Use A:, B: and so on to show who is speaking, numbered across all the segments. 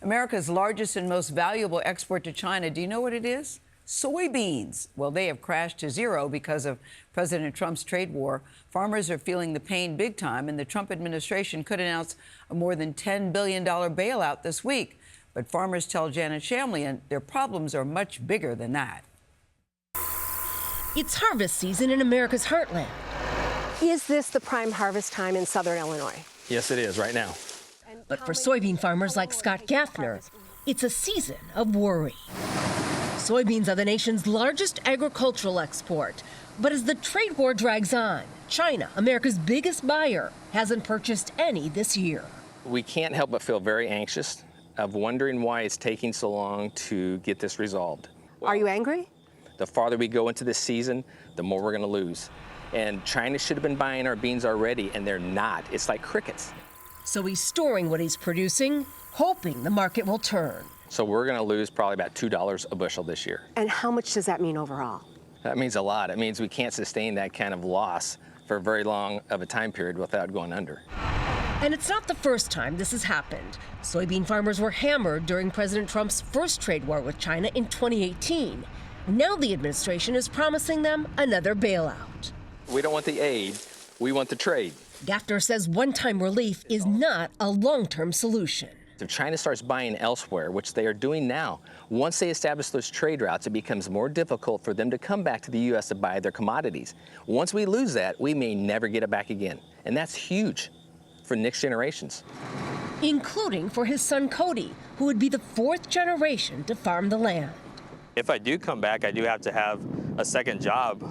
A: America's largest and most valuable export to China. Do you know what it is? Soybeans. Well, they have crashed to zero because of President Trump's trade war. Farmers are feeling the pain big time, and the Trump administration could announce a more than $10 billion bailout this week. But farmers tell Janet Shamlian their problems are much bigger than that.
B: It's harvest season in America's heartland.
C: Is this the prime harvest time in southern Illinois?
D: Yes, it is right now.
B: But for soybean farmers like Scott Gaffner, it's a season of worry. Soybeans are the nation's largest agricultural export. But as the trade war drags on, China, America's biggest buyer, hasn't purchased any this year.
D: We can't help but feel very anxious of wondering why it's taking so long to get this resolved.
C: Are you angry?
D: The farther we go into this season, the more we're going to lose. And China should have been buying our beans already, and they're not. It's like crickets.
B: So he's storing what he's producing, hoping the market will turn.
D: So we're going to lose probably about $2 a bushel this year.
C: And how much does that mean overall?
D: That means a lot. It means we can't sustain that kind of loss for a very long of a time period without going under.
B: And it's not the first time this has happened. Soybean farmers were hammered during President Trump's first trade war with China in 2018. Now the administration is promising them another bailout.
D: We don't want the aid, we want the trade.
B: Gaffner says one-time relief is not a long-term solution.
D: If China starts buying elsewhere, which they are doing now, once they establish those trade routes, it becomes more difficult for them to come back to the U.S. to buy their commodities. Once we lose that, we may never get it back again. And that's huge for next generations.
B: Including for his son Cody, who would be the fourth generation to farm the land.
E: If I do come back, I do have to have a second job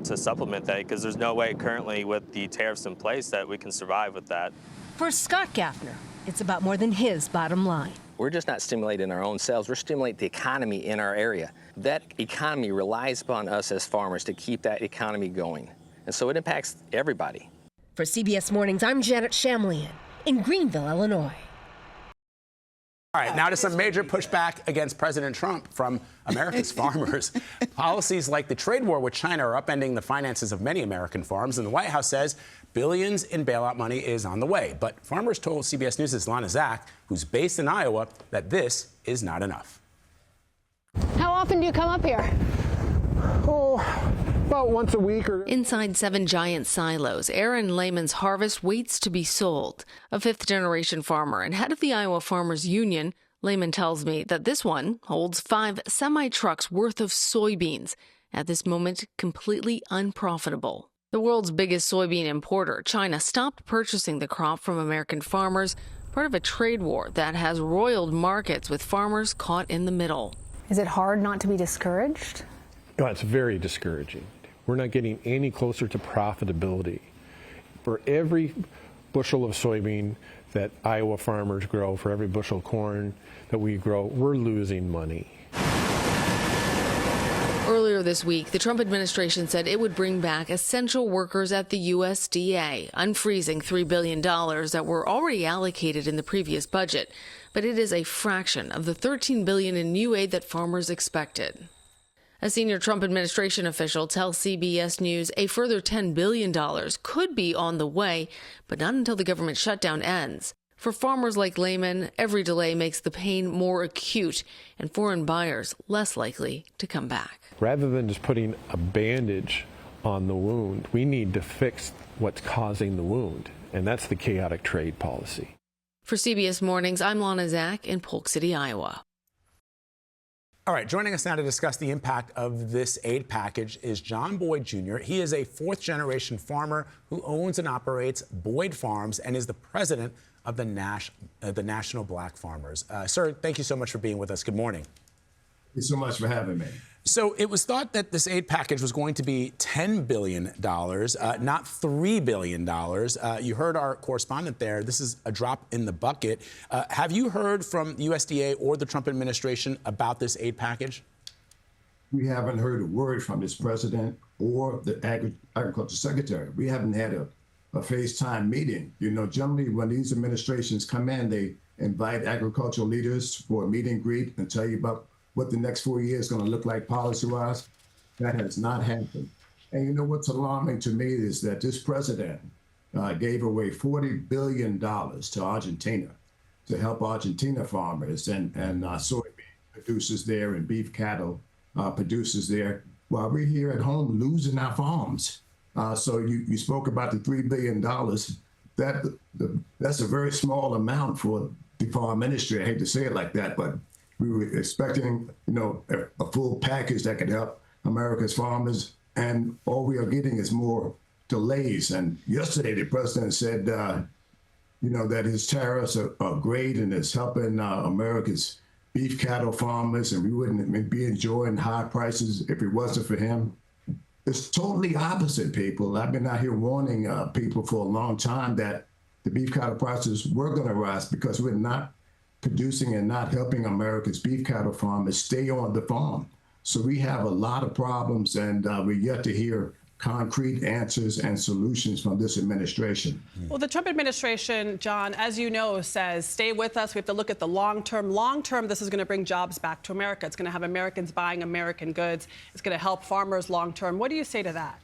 E: to supplement that, because there's no way currently with the tariffs in place that we can survive with that.
B: For Scott Gaffner, it's about more than his bottom line.
D: We're just not stimulating our own sales, we're stimulating the economy in our area. That economy relies upon us as farmers to keep that economy going. And so it impacts everybody.
B: For CBS Mornings, I'm Janet Shamlian in Greenville, Illinois.
F: All right, now to some major pushback against President Trump from America's farmers. Policies like the trade war with China are upending the finances of many American farms, and the White House says billions in bailout money is on the way. But farmers told CBS News' Lana Zach, who's based in Iowa, that this is not enough.
G: How often do you come up here?
H: About once a week.
I: Inside 7 giant silos, Aaron Lehman's harvest waits to be sold. A fifth-generation farmer and head of the Iowa Farmers Union, Lehman tells me that this one holds 5 semi-trucks worth of soybeans, at this moment completely unprofitable. The world's biggest soybean importer, China, stopped purchasing the crop from American farmers, part of a trade war that has roiled markets with farmers caught in the middle.
G: Is it hard not to be discouraged?
H: Oh, it's very discouraging. We're not getting any closer to profitability. For every bushel of soybean that Iowa farmers grow, for every bushel of corn that we grow, we're losing money.
I: Earlier this week, the Trump administration said it would bring back essential workers at the USDA, unfreezing $3 billion that were already allocated in the previous budget. But it is a fraction of the $13 billion in new aid that farmers expected. A senior Trump administration official tells CBS News a further $10 billion could be on the way, but not until the government shutdown ends. For farmers like Lehman, every delay makes the pain more acute and foreign buyers less likely to come back.
H: Rather than just putting a bandage on the wound, we need to fix what's causing the wound, and that's the chaotic trade policy.
I: For CBS Mornings, I'm Lana Zach in Polk City, Iowa.
F: All right, joining us now to discuss the impact of this aid package is John Boyd Jr. He is a fourth-generation farmer who owns and operates Boyd Farms and is the president of the National Black Farmers. Sir, thank you so much for being with us. Good morning.
J: Thank you so much for having me.
F: So it was thought that this aid package was going to be $10 billion, not $3 billion. You heard our correspondent there. This is a drop in the bucket. Have you heard from USDA or the Trump administration about this aid package?
J: We haven't heard a word from this president or the agriculture secretary. We haven't had a FaceTime meeting. You know, generally when these administrations come in, they invite agricultural leaders for a meet and greet and tell you about what the next 4 years is going to look like policy-wise. That has not happened. And you know what's alarming to me is that this president gave away $40 billion to Argentina. to help Argentina farmers and soybean producers there and beef cattle producers there, while we're here at home losing our farms. So you spoke about the $3 billion. That's a very small amount for the farm ministry. I hate to say it like that, but we were expecting, a full package that could help America's farmers, and all we are getting is more delays. And yesterday, the president said, that his tariffs are great and it's helping America's beef cattle farmers, and we wouldn't be enjoying high prices if it wasn't for him. It's totally opposite, people. I've been out here warning people for a long time that the beef cattle prices were going to rise because we're not producing and not helping America's beef cattle farmers stay on the farm. So we have a lot of problems, and we're yet to hear concrete answers and solutions from this administration.
K: Well, the Trump administration, John, as you know, says, stay with us. We have to look at the long term. Long term, this is going to bring jobs back to America. It's going to have Americans buying American goods. It's going to help farmers long term. What do you say to that?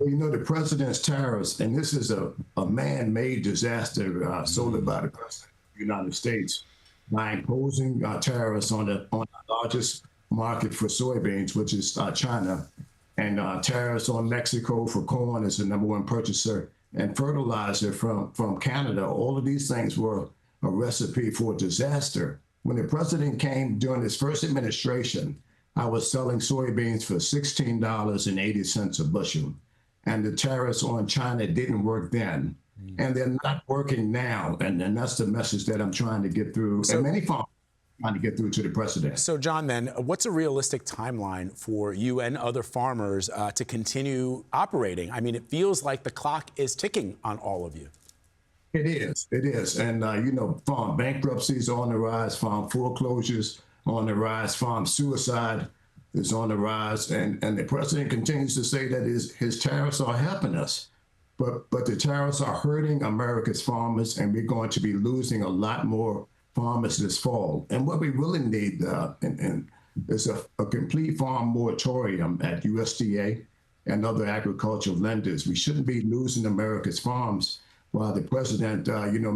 J: Well, the president's tariffs, and this is a man-made disaster sold by the president of the United States by imposing tariffs on the largest market for soybeans, which is China, and tariffs on Mexico for corn as the #1 purchaser, and fertilizer from Canada. All of these things were a recipe for disaster. When the president came during his first administration, I was selling soybeans for $16.80 a bushel. And the tariffs on China didn't work then. And they're not working now. And that's the message that I'm trying to get through. And many farmers are trying to get through to the president.
F: So, John, then, what's a realistic timeline for you and other farmers to continue operating? I mean, it feels like the clock is ticking on all of you.
J: It is. It is. And, farm bankruptcies on the rise, farm foreclosures on the rise, farm suicide is on the rise, and the president continues to say that his tariffs are helping us, but the tariffs are hurting America's farmers, and we're going to be losing a lot more farmers this fall. And what we really need is a complete farm moratorium at USDA and other agricultural lenders. We shouldn't be losing America's farms while the president,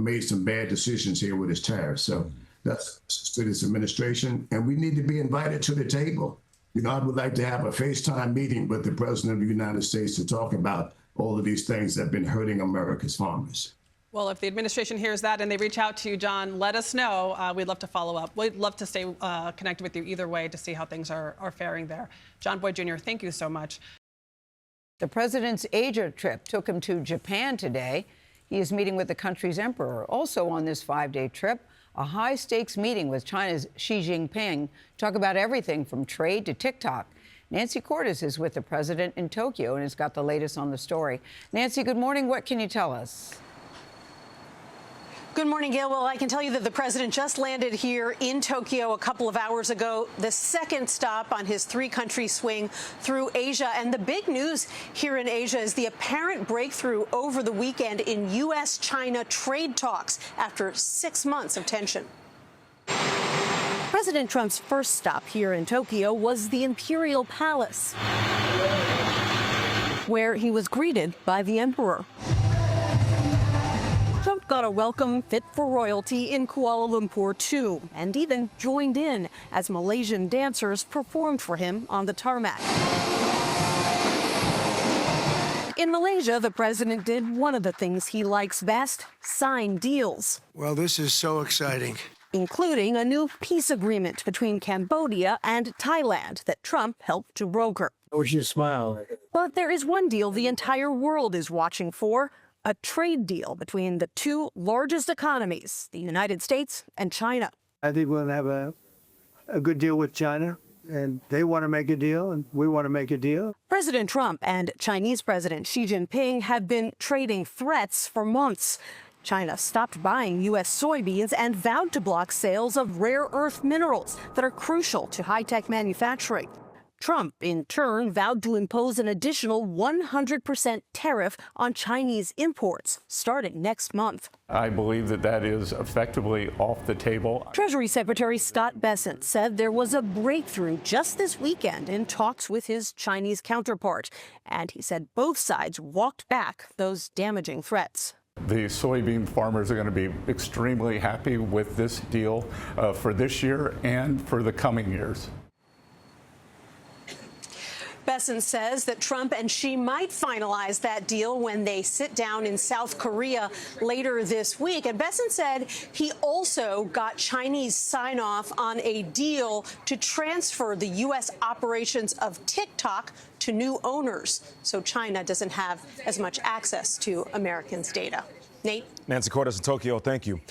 J: made some bad decisions here with his tariffs. So that's to this administration, and we need to be invited to the table. I would like to have a FaceTime meeting with the President of the United States to talk about all of these things that have been hurting America's farmers.
K: Well, if the administration hears that and they reach out to you, John, let us know. We'd love to follow up. We'd love to stay connected with you either way to see how things are faring there. John Boyd Jr., thank you so much.
A: The president's Asia trip took him to Japan today. He is meeting with the country's emperor. Also on this 5-day trip, a high-stakes meeting with China's Xi Jinping. Talk about everything from trade to TikTok. Nancy Cordes is with the president in Tokyo and has got the latest on the story. Nancy, good morning. What can you tell us?
C: Good morning, Gayle. Well, I can tell you that the president just landed here in Tokyo a couple of hours ago, the second stop on his 3-country swing through Asia. And the big news here in Asia is the apparent breakthrough over the weekend in U.S.-China trade talks after 6 months of tension.
L: President Trump's first stop here in Tokyo was the Imperial Palace, where he was greeted by the emperor. Trump got a welcome fit for royalty in Kuala Lumpur, too, and even joined in as Malaysian dancers performed for him on the tarmac. In Malaysia, the president did one of the things he likes best, sign deals.
M: Well, this is so exciting.
L: Including a new peace agreement between Cambodia and Thailand that Trump helped to broker.
M: I wish you smile.
L: But there is one deal the entire world is watching for. A trade deal between the two largest economies, the United States and China.
M: I think we'll have a good deal with China, and they want to make a deal, and we want to make a deal.
L: President Trump and Chinese President Xi Jinping have been trading threats for months. China stopped buying U.S. soybeans and vowed to block sales of rare earth minerals that are crucial to high-tech manufacturing. Trump, in turn, vowed to impose an additional 100% tariff on Chinese imports starting next month.
N: I believe that is effectively off the table.
L: Treasury Secretary Scott Bessent said there was a breakthrough just this weekend in talks with his Chinese counterpart, and he said both sides walked back those damaging threats.
N: The soybean farmers are going to be extremely happy with this deal for this year and for the coming years.
C: Burleson says that Trump and Xi might finalize that deal when they sit down in South Korea later this week. And Burleson said he also got Chinese sign-off on a deal to transfer the U.S. operations of TikTok to new owners, so China doesn't have as much access to Americans' data. Nate?
O: Nancy Cordes in Tokyo, thank you.